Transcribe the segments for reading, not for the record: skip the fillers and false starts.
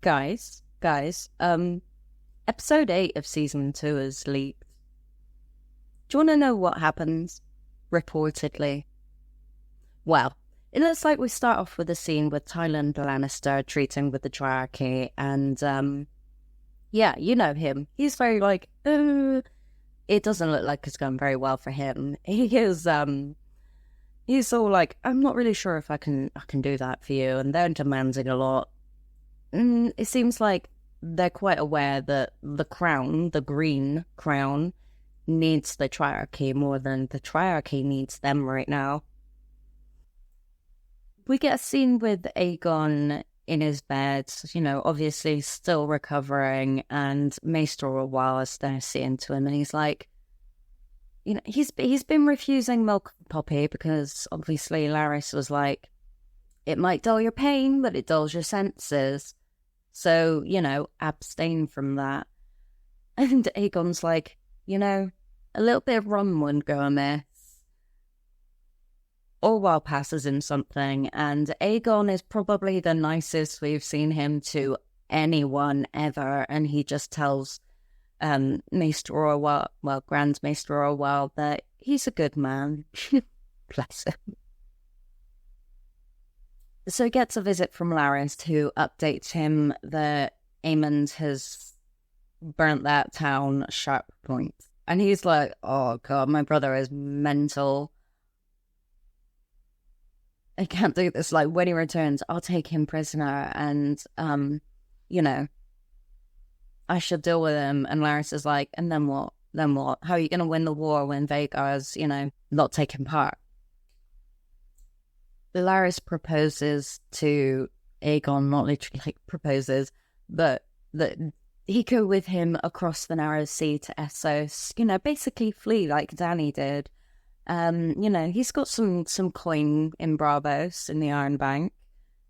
guys, episode 8 of season 2 is leaked. Do you want to know what happens? Reportedly. Well, it looks like we start off with a scene with Tywin Lannister treating with the Triarchy, and, yeah, you know him. He's very like, it doesn't look like it's going very well for him. He's all like, I'm not really sure if I can do that for you, and they're demanding a lot. It seems like they're quite aware that the crown, the green crown, needs the Triarchy more than the Triarchy needs them right now. We get a scene with Aegon in his bed, obviously still recovering, and Maester Gerardys is there seeing to him, and he's like, he's been refusing milk Poppy because obviously Larys was like, it might dull your pain, but it dulls your senses. So, abstain from that. And Aegon's like, a little bit of rum wouldn't go amiss. Orwell passes him something, and Aegon is probably the nicest we've seen him to anyone ever, and he just tells Maester Orwell, Grand Maester Orwell, that he's a good man. Bless him. So he gets a visit from Larys, who updates him that Aemond has burnt that town sharp point. And he's like, oh god, my brother is mental. I can't do this. Like, when he returns, I'll take him prisoner, and, I should deal with him. And Larys is like, and then what? Then what? How are you going to win the war when Vhagar's, not taking part? Larys proposes to Aegon, not literally proposes, but that he go with him across the narrow sea to Essos, basically flee like Dany did. He's got some coin in Bravos in the Iron Bank.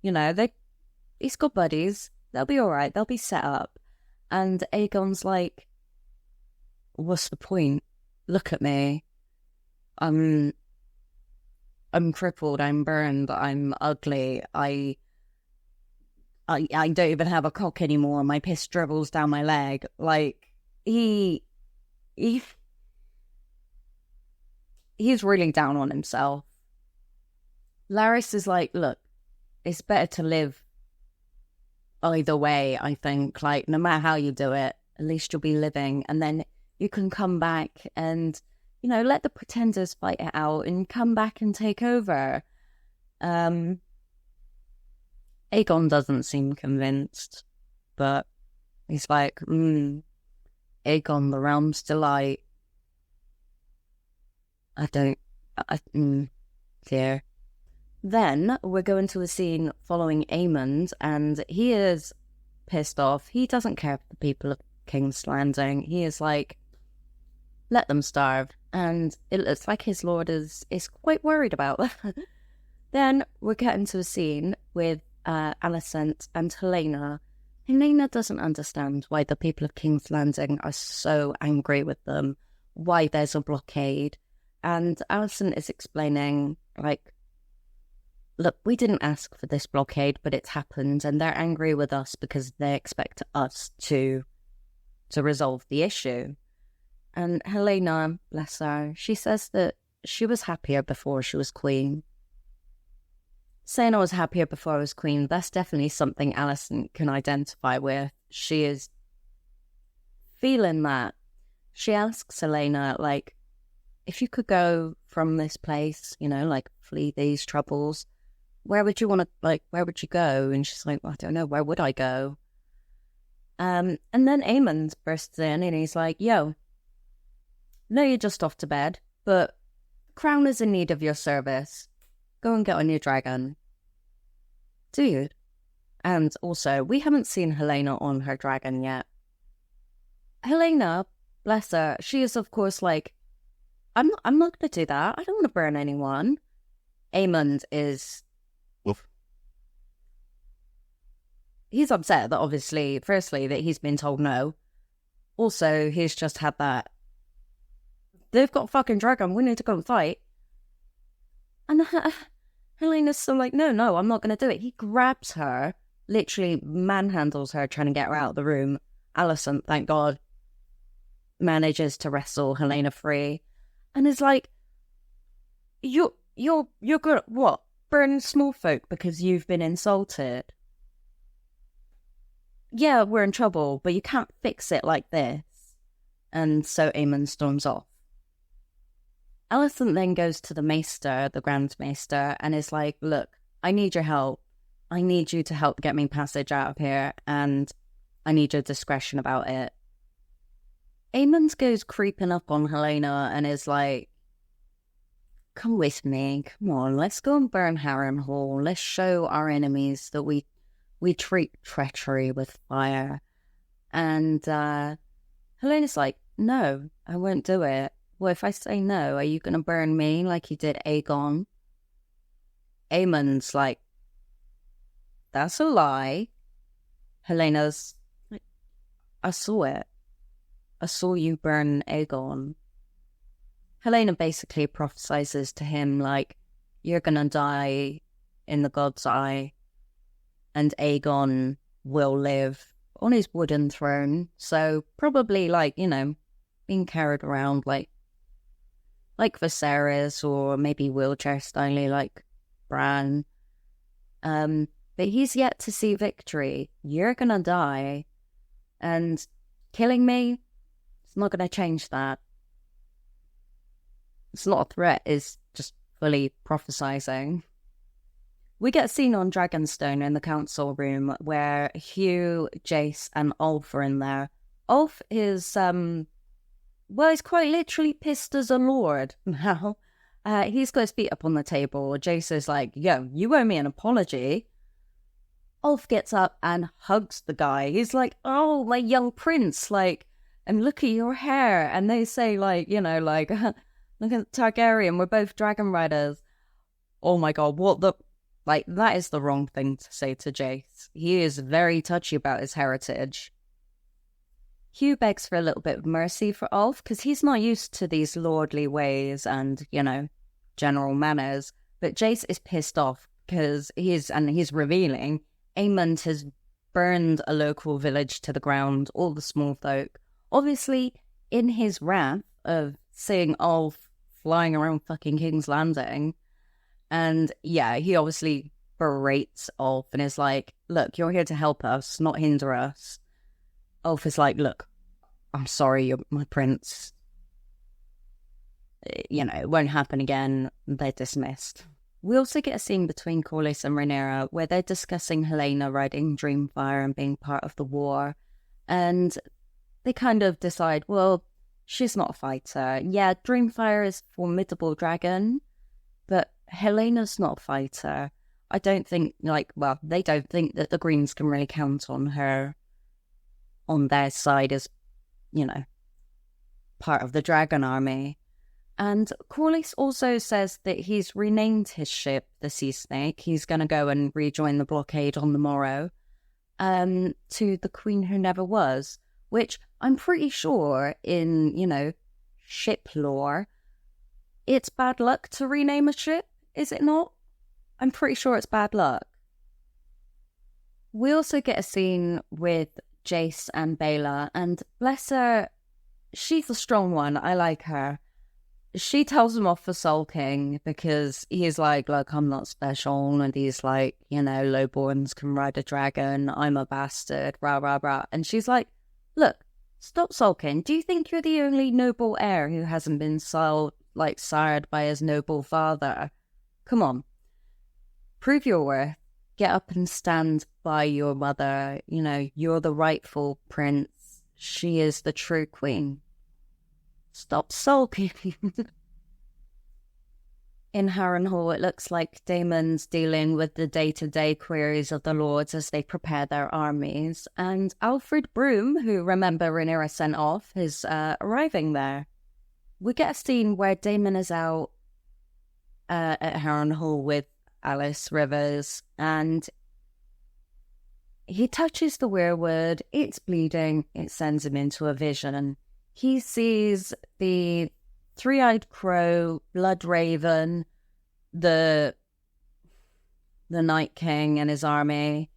He's got buddies. They'll be all right. They'll be set up. And Aegon's like, what's the point? Look at me. I'm crippled. I'm burned. I'm ugly. I don't even have a cock anymore. My piss dribbles down my leg. Like, he's really down on himself. Larys is like, look, it's better to live either way, I think. Like, no matter how you do it, at least you'll be living. And then you can come back and, let the pretenders fight it out and come back and take over. Aegon doesn't seem convinced, but he's like, Aegon, the realm's delight. There. Then we're going to a scene following Aemond, and he is pissed off. He doesn't care for the people of King's Landing. He is like, let them starve. And it looks like his lord is quite worried about that. Then we're getting to a scene with Alison and Helena. Helena doesn't understand why the people of King's Landing are so angry with them, why there's a blockade. And Alison is explaining, like, look, we didn't ask for this blockade, but it's happened, and they're angry with us because they expect us to resolve the issue. And Helena, bless her, she says that she was happier before she was queen. Saying I was happier before I was queen, that's definitely something Alison can identify with. She is feeling that. She asks Helena, like, if you could go from this place, flee these troubles, where would you want to, where would you go? And she's like, well, I don't know, where would I go? And then Aemond bursts in and he's like, yo, no, you're just off to bed, but Crown is in need of your service. Go and get on your dragon. Dude. And also, we haven't seen Helena on her dragon yet. Helena, bless her, she is of course like, I'm not going to do that. I don't want to burn anyone. Aemond is... Oof. He's upset that obviously, firstly, that he's been told no. Also, he's just had that. They've got a fucking dragon. We need to go and fight. And Helena's still like, no, I'm not going to do it. He grabs her literally manhandles her, trying to get her out of the room. Alison, thank God, manages to wrestle Helena free, and is like, You're good at what? Burn small folk because you've been insulted. Yeah, we're in trouble, but you can't fix it like this. And so Aemon storms off. Alison then goes to the Maester, the Grand Maester, and is like, look, I need your help. I need you to help get me passage out of here, and I need your discretion about it. Aemon goes creeping up on Helena and is like, come with me, come on, let's go and burn Haren Hall. Let's show our enemies that we treat treachery with fire. And Helena's like, no, I won't do it. Well, if I say no, are you going to burn me like you did Aegon? Aemon's like, that's a lie. Helena's like, I saw it. I saw you burn Aegon. Helena basically prophesizes to him, like, you're gonna die in the God's eye, and Aegon will live on his wooden throne. So probably, like, you know, being carried around like Viserys, or maybe wheelchair styly like Bran. But he's yet to see victory. You're gonna die, and killing me, it's not gonna change that. It's not a threat, it's just fully prophesizing. We get a scene on Dragonstone in the council room where Hugh, Jace, and Ulf are in there. Ulf is, well, he's quite literally pissed as a lord now. He's got his feet up on the table. Jace is like, yo, you owe me an apology. Ulf gets up and hugs the guy. He's like, oh, my young prince, like, and look at your hair. And they say, like, you know, like, look at Targaryen, we're both dragon riders. Oh my God, what the... Like, that is the wrong thing to say to Jace. He is very touchy about his heritage. Hugh begs for a little bit of mercy for Ulf, because he's not used to these lordly ways and, you know, general manners. But Jace is pissed off because he's revealing Aemon has burned a local village to the ground, all the small folk. Obviously, in his wrath of seeing Ulf flying around fucking King's Landing. And yeah, he obviously berates Ulf and is like, look, you're here to help us, not hinder us. Ulf is like, look, I'm sorry, you're my prince. You know, it won't happen again. They're dismissed. We also get a scene between Corlys and Rhaenyra where they're discussing Helena riding Dreamfire and being part of the war. And they kind of decide, well, she's not a fighter. Yeah, Dreamfire is a formidable dragon, but Helena's not a fighter. I don't think, they don't think that the Greens can really count on her on their side as, you know, part of the dragon army. And Corlys also says that he's renamed his ship the Sea Snake. He's going to go and rejoin the blockade on the morrow to the Queen Who Never Was, which I'm pretty sure in, you know, ship lore, it's bad luck to rename a ship, is it not? I'm pretty sure it's bad luck. We also get a scene with Jace and Baela, and bless her, she's the strong one. I like her. She tells him off for sulking because he's like, look, I'm not special. And he's like, you know, lowborns can ride a dragon. I'm a bastard, rah, rah, rah. And she's like, look, stop sulking. Do you think you're the only noble heir who hasn't been sired by his noble father? Come on. Prove your worth. Get up and stand by your mother. You know, you're the rightful prince. She is the true queen. Stop sulking. In Haren Hall, it looks like Damon's dealing with the day-to-day queries of the lords as they prepare their armies. And Alfred Brun, who, remember, Rhaenyra sent off, is arriving there. We get a scene where Damon is out at Haren Hall with Alice Rivers, and he touches the weirwood. It's bleeding. It sends him into a vision. He sees the three-eyed crow, Blood Raven, the Night King and his army,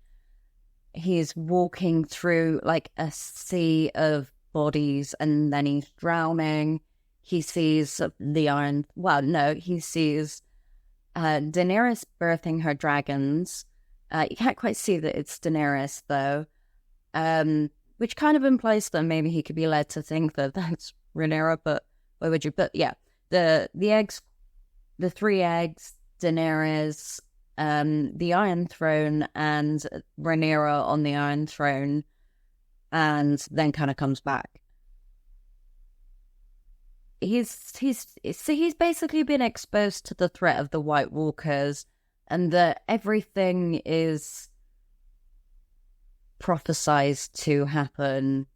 he's walking through like a sea of bodies and then he's drowning. He sees he sees Daenerys birthing her dragons. You can't quite see that it's Daenerys though, which kind of implies that maybe he could be led to think that that's Rhaenyra, but why would you? But yeah, the eggs, the 3 eggs, Daenerys, the Iron Throne, and Rhaenyra on the Iron Throne, and then kind of comes back. He's basically been exposed to the threat of the White Walkers, and that everything is prophesized to happen.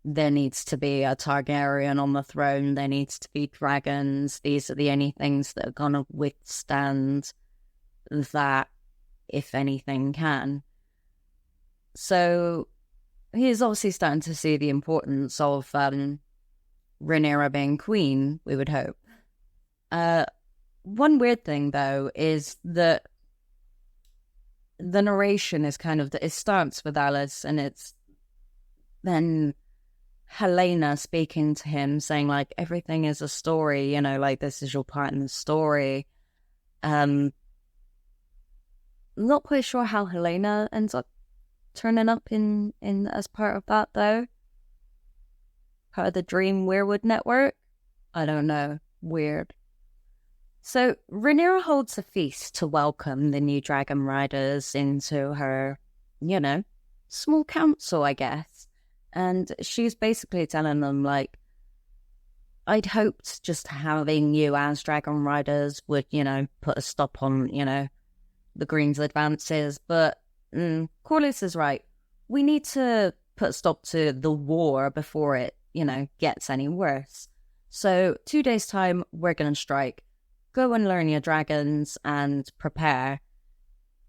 There needs to be a Targaryen on the throne. There needs to be dragons. These are the only things that are gonna withstand that, if anything can. So he's obviously starting to see the importance of Rhaenyra being queen, we would hope. One weird thing, though, is that the narration is kind of... It starts with Alice, and it's then Helena speaking to him, saying, like, everything is a story, you know, like, this is your part in the story. Not quite sure how Helena ends up turning up in as part of that, though. Part of the Dream Weirwood network? I don't know. Weird. So, Rhaenyra holds a feast to welcome the new dragon riders into her, you know, small council, I guess. And she's basically telling them, like, I'd hoped just having you as dragon riders would, you know, put a stop on, you know, the Green's advances. But Corlys is right. We need to put a stop to the war before it, you know, gets any worse. So 2 days' time, we're going to strike. Go and learn your dragons and prepare.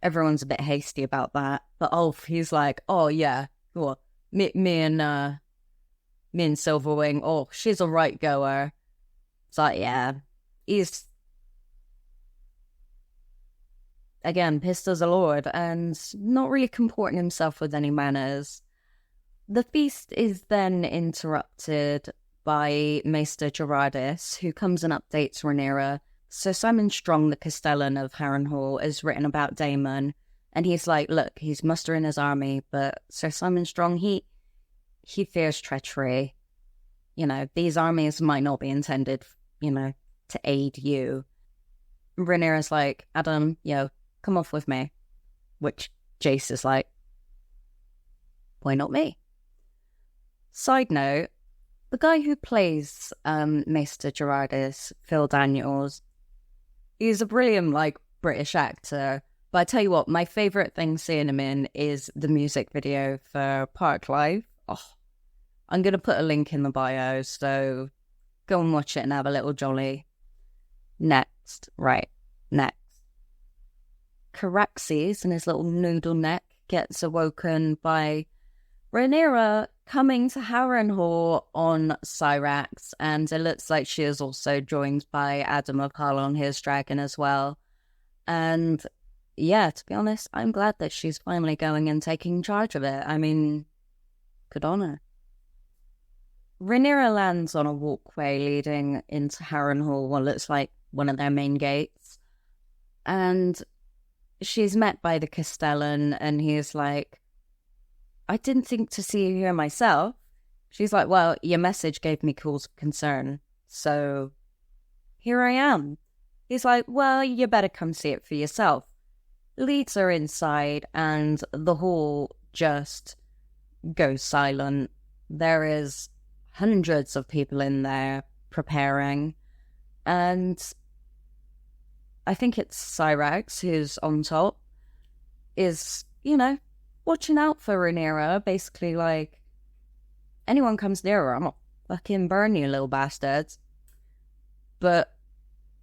Everyone's a bit hasty about that. But Ulf, he's like, oh yeah, cool. Me and Silverwing, oh, she's a right goer. It's like, yeah. He's, again, pissed as a lord and not really comporting himself with any manners. The feast is then interrupted by Maester Gerardys, who comes and updates Rhaenyra. So Simon Strong, the Castellan of Haren Hall, is written about Daemon, and he's like, look, he's mustering his army, but Sir Simon Strong, he fears treachery. You know, these armies might not be intended, you know, to aid you. Rhaenyra's like, Adam, yo, come off with me. Which Jace is like, why not me? Side note, the guy who plays Maester Gerardys, Phil Daniels, he's a brilliant, like, British actor. But I tell you what, my favourite thing seeing him in is the music video for Parklife. Oh, I'm going to put a link in the bio, so go and watch it and have a little jolly. Next. Caraxes and his little noodle neck gets awoken by Rhaenyra coming to Haren Hall on Syrax, and it looks like she is also joined by Adam of Hull on his dragon as well. And yeah, to be honest, I'm glad that she's finally going and taking charge of it. I mean, good on her. Rhaenyra lands on a walkway leading into Haren Hall, what looks like one of their main gates. And she's met by the Castellan, and he's like, I didn't think to see you here myself. She's like, well, your message gave me cause of concern, so here I am. He's like, well, you better come see it for yourself. Leads her inside, and the hall just goes silent. There is hundreds of people in there preparing, and I think it's Syrax who's on top, is, you know, watching out for Rhaenyra, basically like, anyone comes near her, I'm gonna fucking burn you, little bastards. But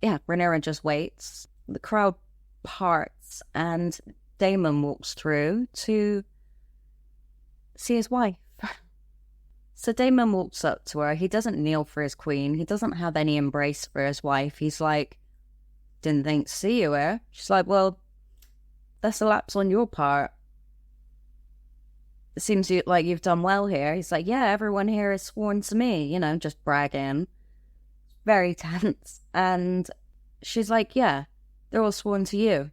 yeah, Rhaenyra just waits. The crowd parts, and Daemon walks through to see his wife. So Daemon walks up to her. He doesn't kneel for his queen. He doesn't have any embrace for his wife. He's like, didn't think to see you here. She's like, well, that's a lapse on your part. it seems like you've done well here. He's like, yeah, everyone here is sworn to me, you know, just bragging. Very tense. And she's like, yeah, they're all sworn to you.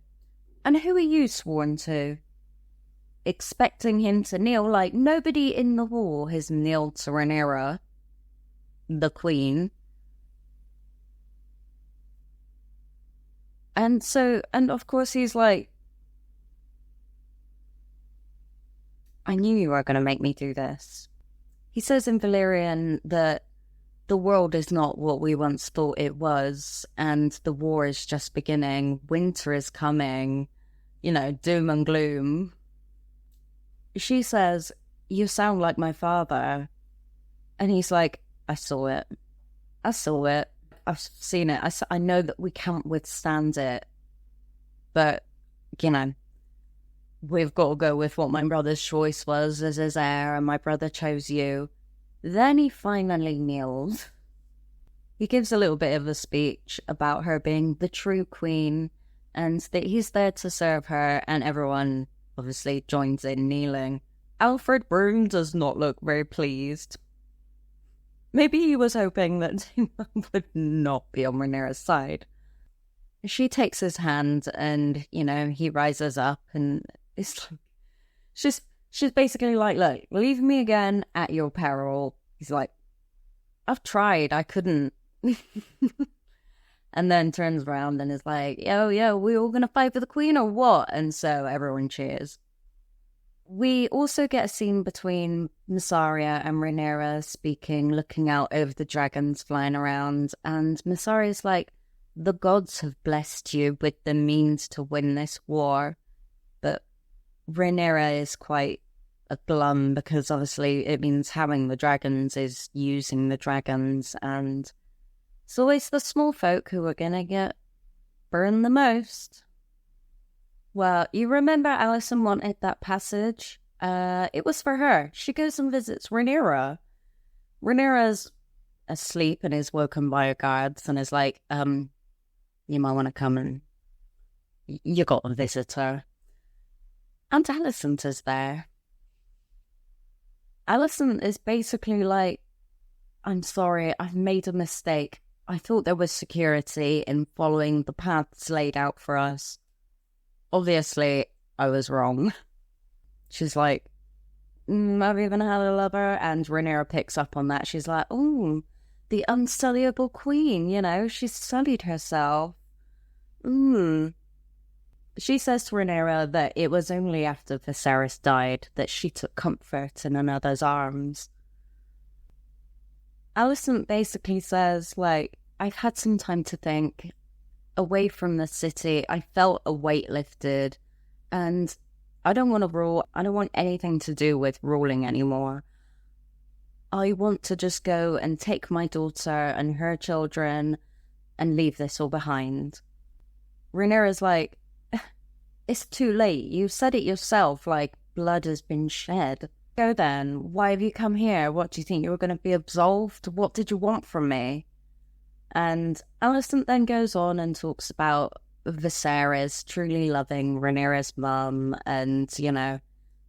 And who are you sworn to? Expecting him to kneel, like nobody in the hall has kneeled to Rhaenyra, the queen. And of course he's like, I knew you were going to make me do this. He says in Valyrian that the world is not what we once thought it was, and the war is just beginning. Winter is coming, you know, doom and gloom. She says, you sound like my father. And he's like, I saw it. I've seen it. I know that we can't withstand it. But, you know, we've got to go with what my brother's choice was as his heir, and my brother chose you. Then he finally kneels. He gives a little bit of a speech about her being the true queen, and that he's there to serve her, and everyone obviously joins in kneeling. Alfred Brun does not look very pleased. Maybe he was hoping that Damon would not be on Rhaenyra's side. She takes his hand and, you know, he rises up and it's like, she's basically like, look, leave me again at your peril. He's like, I've tried, I couldn't. And then turns around and is like, yo, we all gonna fight for the queen or what? And so everyone cheers. We also get a scene between Mysaria and Rhaenyra speaking, looking out over the dragons flying around, and Mysaria's like, the gods have blessed you with the means to win this war. But Rhaenyra is quite a glum, because obviously it means having the dragons is using the dragons, and it's always the small folk who are gonna get burned the most. Well, you remember Alison wanted that passage? It was for her. She goes and visits Rhaenyra. Rhaenyra's asleep and is woken by her guards and is like, you might want to come and you got a visitor. And Alison is there. Alison is basically like, I'm sorry, I've made a mistake. I thought there was security in following the paths laid out for us. Obviously, I was wrong. She's like, have you even had a lover? And Rhaenyra picks up on that. She's like, oh, the unsullyable queen, you know, she's sullied herself. She says to Rhaenyra that it was only after Viserys died that she took comfort in another's arms. Alison basically says, like, I've had some time to think. Away from the city, I felt a weight lifted, and I don't want to rule. I don't want anything to do with ruling anymore. I want to just go and take my daughter and her children and leave this all behind. Rhaenyra's like, it's too late. You said it yourself, like, blood has been shed. Go then. Why have you come here? What, do you think you were going to be absolved? What did you want from me? And Alison then goes on and talks about Viserys truly loving Rhaenyra's mum, and, you know,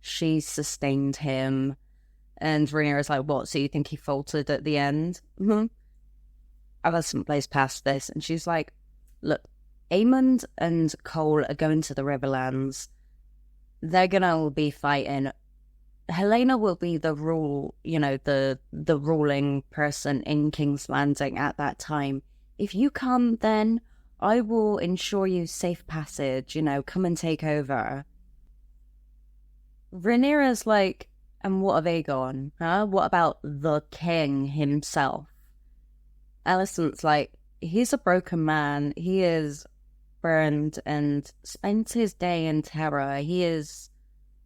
she sustained him. And Rhaenyra's like, what, so you think he faltered at the end? Alison plays past this, and she's like, look, Aemond and Cole are going to the Riverlands. They're gonna be fighting. Helena will be the the ruling person in King's Landing at that time. If you come, then I will ensure you safe passage, you know, come and take over. Rhaenyra's like, and what have they gone? Huh? What about the king himself? Alison's like, he's a broken man. He is burned and spent his day in terror. He is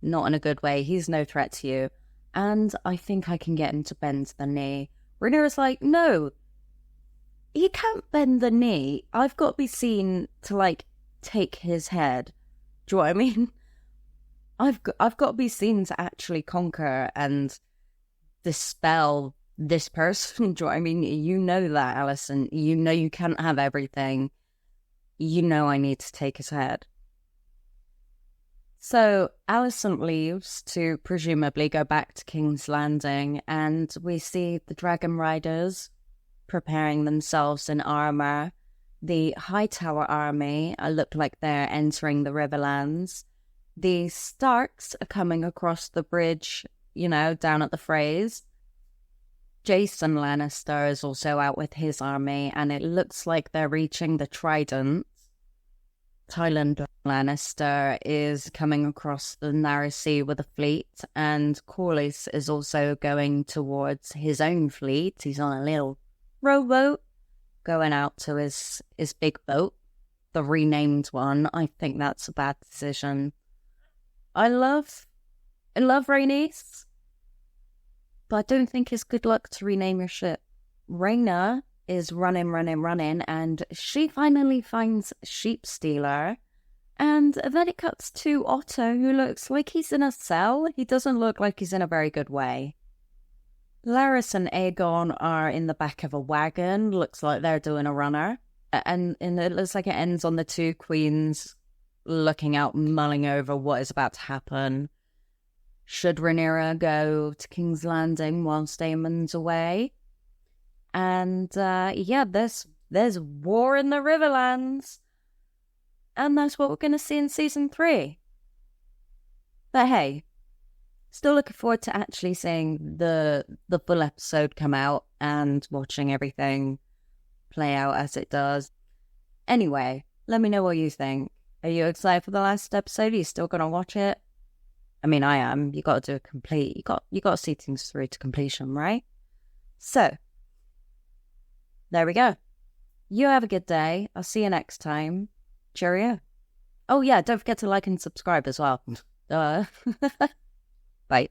not in a good way. He's no threat to you. And I think I can get him to bend the knee. Rhaenyra's like, no, he can't bend the knee. I've got to be seen to, like, take his head. Do you know what I mean? I've got to be seen to actually conquer and dispel this person. Do you know what I mean? You know that, Alison. You know you can't have everything. You know I need to take his head. So Alicent leaves to presumably go back to King's Landing, and we see the Dragon Riders preparing themselves in armor. The Hightower army look like they're entering the Riverlands. The Starks are coming across the bridge, down at the Freys. Jason Lannister is also out with his army, and it looks like they're reaching the Trident. Tyland Lannister is coming across the Narrow Sea with a fleet, and Corlys is also going towards his own fleet. He's on a little rowboat going out to his big boat, the renamed one. I think that's a bad decision. I love Rhaenys, but I don't think it's good luck to rename your ship. Rhaena is running, and she finally finds Sheep Stealer, and then it cuts to Otto, who looks like he's in a cell. He doesn't look like he's in a very good way. Larys and Aegon are in the back of a wagon. Looks like they're doing a runner, and it looks like it ends on the two queens looking out, mulling over what is about to happen. Should Rhaenyra go to King's Landing whilst Daemon's away? And there's war in the Riverlands. And that's what we're going to see in season 3. But hey, still looking forward to actually seeing the full episode come out and watching everything play out as it does. Anyway, let me know what you think. Are you excited for the last episode? Are you still going to watch it? I mean, I am. You got to do a complete. You got to see things through to completion, right? So, there we go. You have a good day. I'll see you next time. Cheerio. Oh yeah, don't forget to like and subscribe as well. Bye.